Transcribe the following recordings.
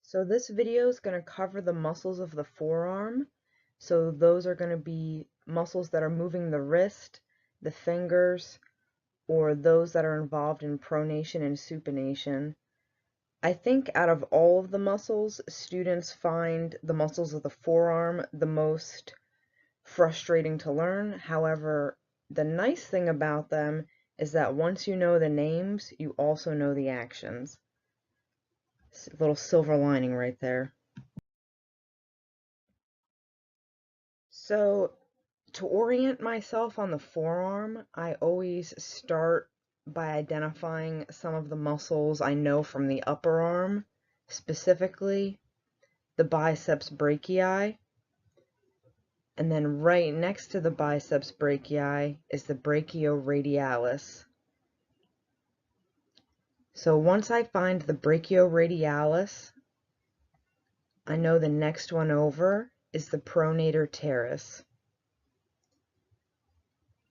So this video is going to cover the muscles of the forearm. So those are going to be muscles that are moving the wrist, the fingers, or those that are involved in pronation and supination. I think out of all of the muscles, students find the muscles of the forearm the most frustrating to learn. However, the nice thing about them is that once you know the names, you also know the actions. A little silver lining right there. So to orient myself on the forearm, I always start by identifying some of the muscles I know from the upper arm, specifically the biceps brachii. And then right next to the biceps brachii is the brachioradialis. So once I find the brachioradialis, I know the next one over is the pronator teres.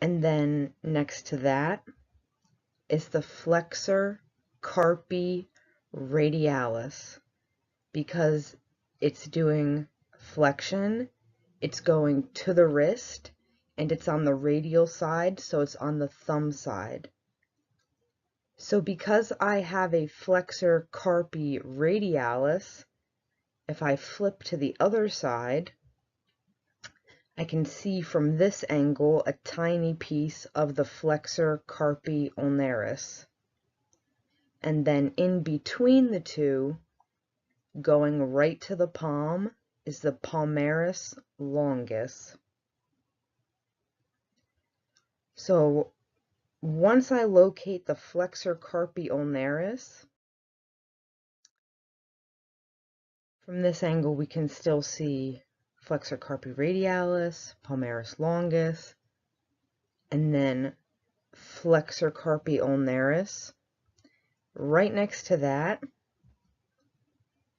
And then next to that is the flexor carpi radialis. Because it's doing flexion, it's going to the wrist, and it's on the radial side, so it's on the thumb side. So because I have a flexor carpi radialis, if I flip to the other side, I can see from this angle a tiny piece of the flexor carpi ulnaris. And then in between the two, going right to the palm, is the palmaris longus. So once I locate the flexor carpi ulnaris, from this angle we can still see flexor carpi radialis, palmaris longus, and then flexor carpi ulnaris. Right next to that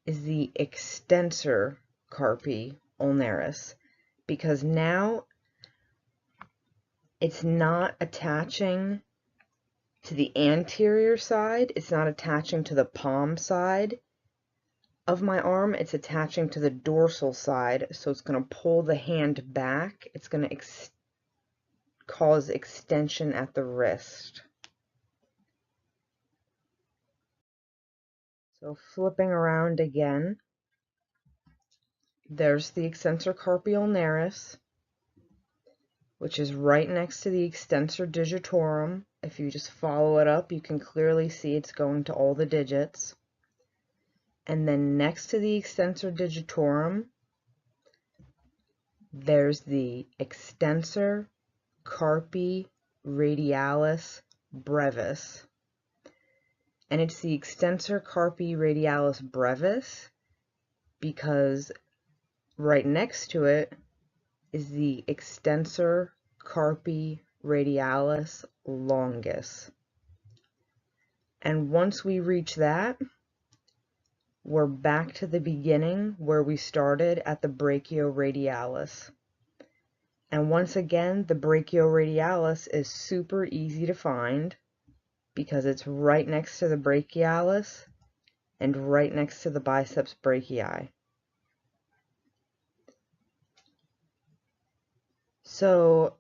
is the extensor carpi ulnaris, because now it's not attaching to the anterior side, it's not attaching to the palm side of my arm, it's attaching to the dorsal side, so it's going to pull the hand back, it's going to cause extension at the wrist. So flipping around again, there's the extensor carpi ulnaris, which is right next to the extensor digitorum. If you just follow it up, you can clearly see it's going to all the digits. And then next to the extensor digitorum, there's the extensor carpi radialis brevis. And it's the extensor carpi radialis brevis because right next to it is the extensor carpi radialis longus. And once we reach that, we're back to the beginning where we started at the brachioradialis. And once again, the brachioradialis is super easy to find because it's right next to the brachialis and right next to the biceps brachii. So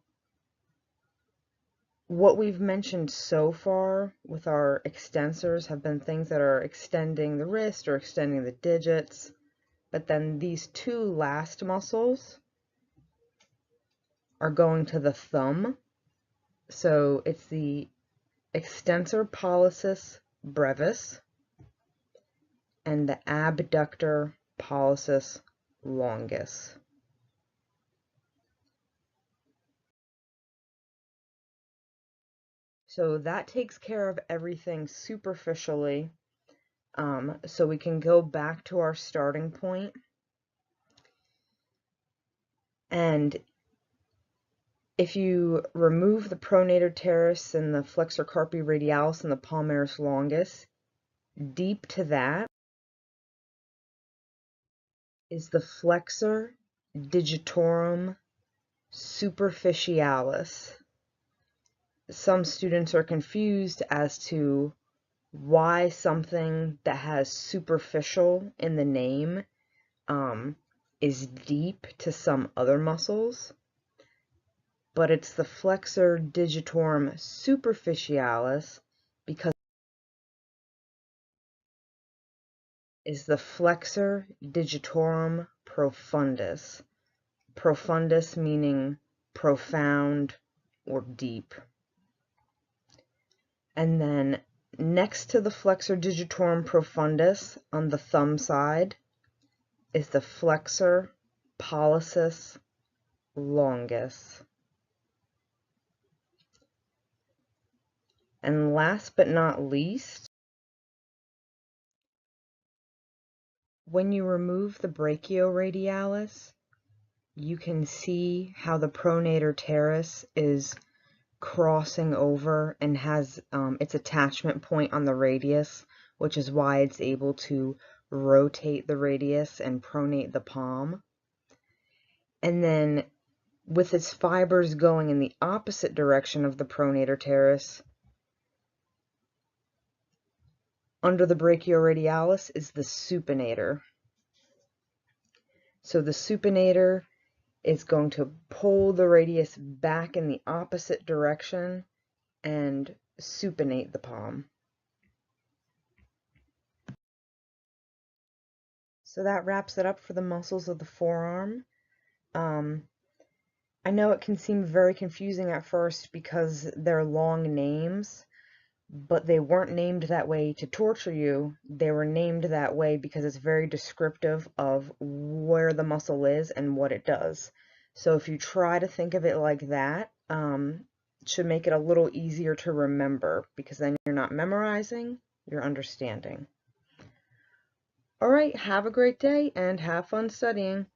what we've mentioned so far with our extensors have been things that are extending the wrist or extending the digits, but then these two last muscles are going to the thumb. So it's the extensor pollicis brevis and the abductor pollicis longus. So that takes care of everything superficially. So we can go back to our starting point. And if you remove the pronator teres and the flexor carpi radialis and the palmaris longus, deep to that is the flexor digitorum superficialis. Some students are confused as to why something that has superficial in the name is deep to some other muscles, but it's the flexor digitorum superficialis because is the flexor digitorum profundus. Profundus meaning profound or deep. And then next to the flexor digitorum profundus on the thumb side is the flexor pollicis longus. And last but not least, when you remove the brachioradialis, you can see how the pronator teres is crossing over and has its attachment point on the radius, which is why it's able to rotate the radius and pronate the palm. And then with its fibers going in the opposite direction of the pronator teres, under the brachioradialis is the supinator. So the supinator is going to pull the radius back in the opposite direction and supinate the palm. So that wraps it up for the muscles of the forearm. I know it can seem very confusing at first because they're long names, but they weren't named that way to torture you. They were named that way because it's very descriptive of where the muscle is and what it does. So if you try to think of it like that, it should make it a little easier to remember, because then you're not memorizing, you're understanding. All right, have a great day and have fun studying.